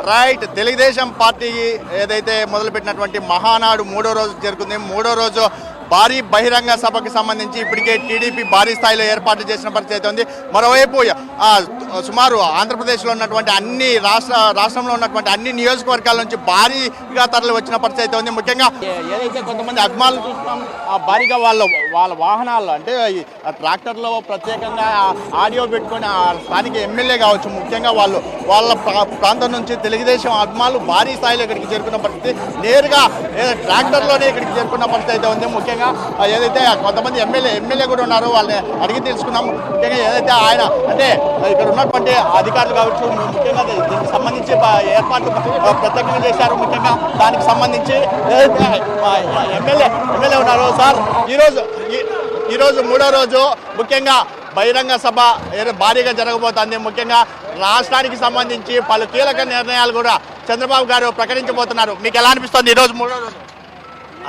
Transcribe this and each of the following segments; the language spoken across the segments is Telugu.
రైట్. తెలుగుదేశం పార్టీ ఏదైతే మొదలుపెట్టినటువంటి మహానాడు మూడో రోజు జరుగుతుంది. మూడో రోజు భారీ బహిరంగ సభకు సంబంధించి ఇప్పటికే టీడీపీ భారీ స్థాయిలో ఏర్పాట్లు చేసిన పరిస్థితి ఉంది. మరోవైపు సుమారు ఆంధ్రప్రదేశ్లో ఉన్నటువంటి రాష్ట్రంలో ఉన్నటువంటి అన్ని నియోజకవర్గాల నుంచి భారీగా తరలి వచ్చిన పరిస్థితి ఉంది. ముఖ్యంగా ఏదైతే కొంతమంది అభిమానులు చూస్తున్నాం భారీగా వాళ్ళ వాహనాల్లో అంటే ట్రాక్టర్లో ప్రత్యేకంగా ఆడియో పెట్టుకొని స్థానిక ఎమ్మెల్యే కావచ్చు ముఖ్యంగా వాళ్ళ ప్రాంతం నుంచి తెలుగుదేశం అభిమానులు భారీ స్థాయిలో ఇక్కడికి చేరుకున్న పరిస్థితి, నేరుగా ట్రాక్టర్లోనే ఇక్కడికి చేరుకున్న పరిస్థితి అయితే ఉంది. ముఖ్యంగా ఏదైతే కొంతమంది ఎమ్మెల్యే కూడా ఉన్నారో వాళ్ళని అడిగి తెలుసుకున్నాం. ముఖ్యంగా ఏదైతే ఆయన అంటే ఇక్కడ ఉన్నటువంటి అధికారులు కావచ్చు ముఖ్యంగా దీనికి సంబంధించి ఏర్పాట్లు ప్రత్యేకంగా చేశారు. ముఖ్యంగా దానికి సంబంధించి ఏదైతే ఎమ్మెల్యే ఉన్నారో సార్ ఈరోజు మూడో రోజు ముఖ్యంగా బహిరంగ సభ భారీగా జరగబోతోంది. ముఖ్యంగా రాష్ట్రానికి సంబంధించి పలు కీలక నిర్ణయాలు కూడా చంద్రబాబు గారు ప్రకటించబోతున్నారు. మీకు ఎలా అనిపిస్తుంది ఈరోజు మూడో రోజు?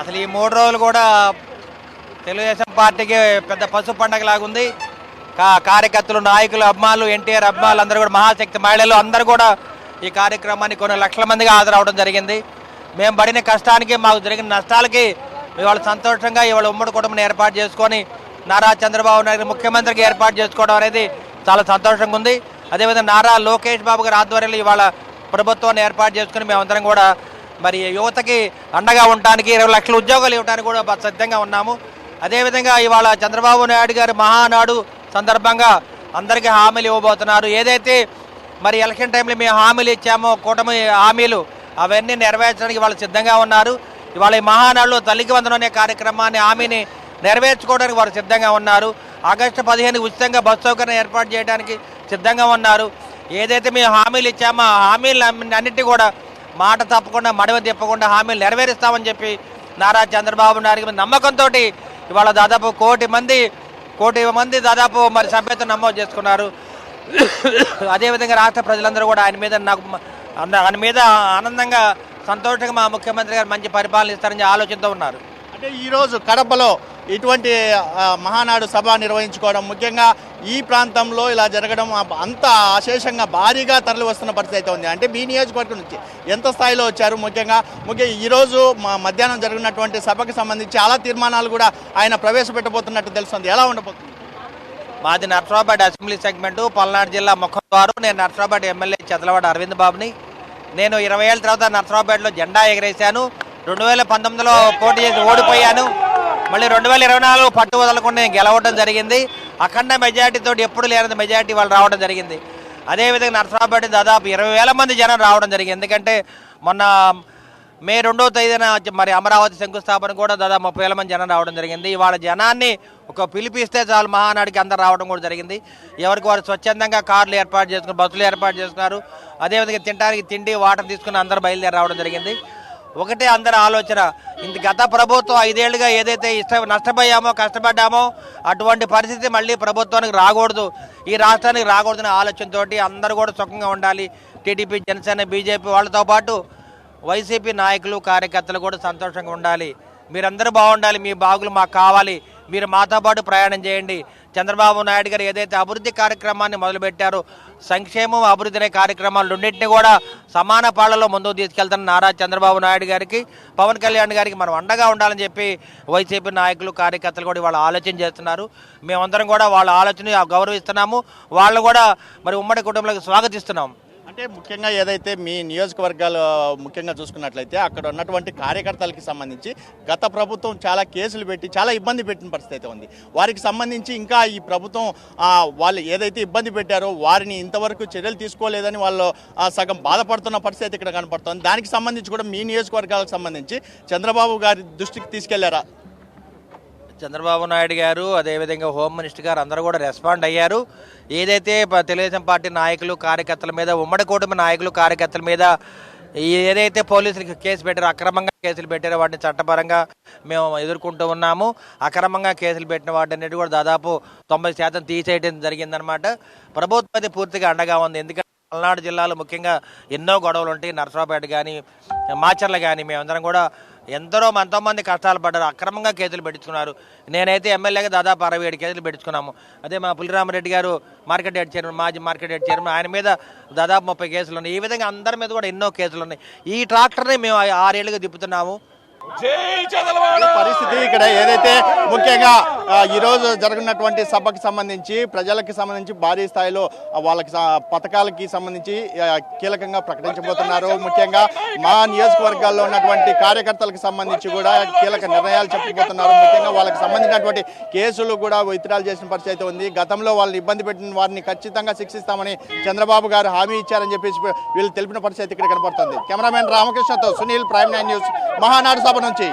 అసలు ఈ 3 రోజులు కూడా తెలుగుదేశం పార్టీకి పెద్ద పసుపు పండగ లాగుంది. కార్యకర్తలు, నాయకులు, అభిమానులు, ఎన్టీఆర్ అభిమానులు అందరూ కూడా, మహాశక్తి మహిళలు అందరూ కూడా ఈ కార్యక్రమానికి కొన్ని లక్షల మందిగా హాజరవడం జరిగింది. మేము పడిన కష్టానికి, మాకు జరిగిన నష్టాలకి ఇవాళ సంతోషంగా ఇవాళ ఉమ్మడి కుటుంబం ఏర్పాటు చేసుకొని నారా చంద్రబాబు నాయుడు ముఖ్యమంత్రికి ఏర్పాటు చేసుకోవడం అనేది చాలా సంతోషంగా ఉంది. అదేవిధంగా నారా లోకేష్ బాబు గారి ఆధ్వర్యంలో ఇవాళ ప్రభుత్వాన్ని ఏర్పాటు చేసుకుని మేమందరం కూడా మరి యువతకి అండగా ఉండటానికి 20 లక్షల ఉద్యోగాలు ఇవ్వడానికి కూడా సిద్ధంగా ఉన్నాము. అదేవిధంగా ఇవాళ చంద్రబాబు నాయుడు గారి మహానాడు సందర్భంగా అందరికీ హామీలు ఇవ్వబోతున్నారు. ఏదైతే మరి ఎలక్షన్ టైంలో మేము హామీలు ఇచ్చామో కూటమి హామీలు అవన్నీ నెరవేర్చడానికి వాళ్ళు సిద్ధంగా ఉన్నారు. ఇవాళ ఈ మహానాడులో తల్లికి వందనం అనే కార్యక్రమాన్ని హామీని నెరవేర్చుకోవడానికి వారు సిద్ధంగా ఉన్నారు. ఆగస్టు 15 ఉచితంగా బస్సు సౌకర్యం ఏర్పాటు చేయడానికి సిద్ధంగా ఉన్నారు. ఏదైతే మేము హామీలు ఇచ్చామో ఆ హామీలు అన్నిటి కూడా మాట తప్పకుండా మడవ తిప్పకుండా హామీలు నెరవేరుస్తామని చెప్పి నారా చంద్రబాబు నాయుడు నమ్మకంతో ఇవాళ దాదాపు కోటి మంది దాదాపు మరి సభ్యత నమోదు చేసుకున్నారు. అదేవిధంగా రాష్ట్ర ప్రజలందరూ కూడా ఆయన మీద ఆనందంగా సంతోషంగా మా ముఖ్యమంత్రి గారు మంచి పరిపాలన ఇస్తారని ఆలోచనతో ఉన్నారు. అంటే ఈరోజు కడపలో ఇటువంటి మహానాడు సభ నిర్వహించుకోవడం, ముఖ్యంగా ఈ ప్రాంతంలో ఇలా జరగడం అంత అశేషంగా భారీగా తరలి వస్తున్న పరిస్థితి అయితే ఉంది. అంటే మీ నియోజకవర్గం నుంచి ఎంత స్థాయిలో వచ్చారు? ముఖ్యంగా ఈరోజు మధ్యాహ్నం జరిగినటువంటి సభకు సంబంధించి చాలా తీర్మానాలు కూడా ఆయన ప్రవేశపెట్టబోతున్నట్టు తెలుస్తుంది. ఎలా ఉండబోతుంది? మాది నర్సరావుపేట అసెంబ్లీ సెగ్మెంటు, పల్నాడు జిల్లా ముఖద్వారం. నేను నర్సరావుపేట ఎమ్మెల్యే చదలవాడ అరవింద్ బాబుని. నేను 20 ఏళ్ళ తర్వాత నర్సరావుపేటలో జెండా ఎగరేశాను. 2019లో పోటీ చేసి ఓడిపోయాను. మళ్ళీ 2024 పట్టు వదలకుండా నేను గెలవడం జరిగింది. అఖండ మెజార్టీతో ఎప్పుడు లేనంత మెజార్టీ వాళ్ళు రావడం జరిగింది. అదేవిధంగా నర్సరావుపేట దాదాపు 20,000 మంది జనం రావడం జరిగింది. ఎందుకంటే మొన్న మే 2వ తేదీన మరి అమరావతి శంకుస్థాపన కూడా దాదాపు 30,000 మంది జనం రావడం జరిగింది. ఇవాళ జనాన్ని ఒక పిలిపిస్తే చాలు మహానాడికి అందరు రావడం కూడా జరిగింది. ఎవరికి వారు స్వచ్ఛందంగా కార్లు ఏర్పాటు చేసుకుని, బస్సులు ఏర్పాటు చేసుకున్నారు. అదేవిధంగా తినడానికి తిండి, వాటర్ తీసుకుని అందరూ బయలుదేరి రావడం జరిగింది. ఒకటే అందరి ఆలోచన, గత ప్రభుత్వం 5 ఏళ్లుగా ఏదైతే నష్టపోయామో, కష్టపడ్డామో అటువంటి పరిస్థితి మళ్ళీ ప్రభుత్వానికి రాకూడదు, ఈ రాష్ట్రానికి రాకూడదనే ఆలోచనతో అందరూ కూడా సుఖంగా ఉండాలి. టీడీపీ, జనసేన, బీజేపీ వాళ్ళతో పాటు వైసీపీ నాయకులు, కార్యకర్తలు కూడా సంతోషంగా ఉండాలి. మీరందరూ బాగుండాలి, మీ బాగులు మాకు కావాలి, మీరు మాతో పాటు ప్రయాణం చేయండి. చంద్రబాబు నాయుడు గారు ఏదైతే అభివృద్ధి కార్యక్రమాన్ని మొదలుపెట్టారో, సంక్షేమం, అభివృద్ధి అనే కార్యక్రమాలు రెండింటినీ కూడా సమాన పాళ్లలో ముందుకు తీసుకెళ్తున్న నారా చంద్రబాబు నాయుడు గారికి, పవన్ కళ్యాణ్ గారికి మనం అండగా ఉండాలని చెప్పి వైసీపీ నాయకులు, కార్యకర్తలు కూడా వాళ్ళు ఆలోచన చేస్తున్నారు. మేమందరం కూడా వాళ్ళ ఆలోచన గౌరవిస్తున్నాము. వాళ్ళు కూడా మరి ఉమ్మడి కుటుంబంలోకి స్వాగతిస్తున్నాము. అంటే ముఖ్యంగా ఏదైతే మీ నియోజకవర్గాలు ముఖ్యంగా చూసుకున్నట్లయితే అక్కడ ఉన్నటువంటి కార్యకర్తలకి సంబంధించి గత ప్రభుత్వం చాలా కేసులు పెట్టి చాలా ఇబ్బంది పెట్టిన పరిస్థితి అయితే ఉంది. వారికి సంబంధించి ఇంకా ఈ ప్రభుత్వం వాళ్ళు ఏదైతే ఇబ్బంది పెట్టారో వారిని ఇంతవరకు చర్యలు తీసుకోలేదని వాళ్ళు సగం బాధపడుతున్న పరిస్థితి ఇక్కడ కనపడుతుంది. దానికి సంబంధించి కూడా మీ నియోజకవర్గాలకు సంబంధించి చంద్రబాబు గారి దృష్టికి తీసుకెళ్లారా? చంద్రబాబు నాయుడు గారు, అదేవిధంగా హోమ్ మినిస్టర్ గారు అందరూ కూడా రెస్పాండ్ అయ్యారు. ఏదైతే తెలుగుదేశం పార్టీ నాయకులు, కార్యకర్తల మీద, ఉమ్మడి కూటమి నాయకులు, కార్యకర్తల మీద ఏదైతే పోలీసులకు కేసు పెట్టారో, అక్రమంగా కేసులు పెట్టారో వాటిని చట్టపరంగా మేము ఎదుర్కొంటూ ఉన్నాము. అక్రమంగా కేసులు పెట్టిన వాటిని కూడా దాదాపు 90% తీసేయడం జరిగిందనమాట. ప్రభుత్వం అయితే పూర్తిగా అండగా ఉంది. ఎందుకంటే పల్నాడు జిల్లాలో ముఖ్యంగా ఎన్నో గొడవలు ఉంటాయి. నర్సరావుపేట కానీ, మాచర్ల కానీ మేమందరం కూడా ఎంతోమంది కష్టాలు పడ్డారు, అక్రమంగా కేసులు పెట్టించుకున్నారు. నేనైతే ఎమ్మెల్యేగా దాదాపు 67 కేసులు పెట్టించుకున్నాము. అదే మా పులిరామరెడ్డి గారు మార్కెట్ హెడ్ చైర్మన్, మాజీ మార్కెట్ హెడ్ చైర్మన్, ఆయన మీద దాదాపు 30 కేసులు ఉన్నాయి. ఈ విధంగా అందరి మీద కూడా ఎన్నో కేసులు ఉన్నాయి. ఈ ట్రాక్టర్ని మేము 6 ఏళ్ళుగా తిప్పుతున్నాము. ఈ పరిస్థితి ఇక్కడ ఏదైతే ముఖ్యంగా ఈ రోజు జరుగుతున్నటువంటి సభకి సంబంధించి ప్రజలకు సంబంధించి భారీ స్థాయిలో వాళ్ళకి పథకాలకి సంబంధించి కీలకంగా ప్రకటించబోతున్నారు. ముఖ్యంగా మా నియోజకవర్గాల్లో ఉన్నటువంటి కార్యకర్తలకు సంబంధించి కూడా కీలక నిర్ణయాలు చెప్పబోతున్నారు. ముఖ్యంగా వాళ్ళకి సంబంధించినటువంటి కేసులు కూడా విత్డ్రాల్ చేసిన పరిస్థితి అయితే ఉంది. గతంలో వాళ్ళని ఇబ్బంది పెట్టిన వారిని ఖచ్చితంగా శిక్షిస్తామని చంద్రబాబు గారు హామీ ఇచ్చారని చెప్పేసి వీళ్ళు తెలిపిన పరిస్థితి ఇక్కడ కనపడుతుంది. కెమెరామెన్ రామకృష్ణతో సునీల్, ప్రైమ్ 9 న్యూస్, మహానాడు సభ నుంచి.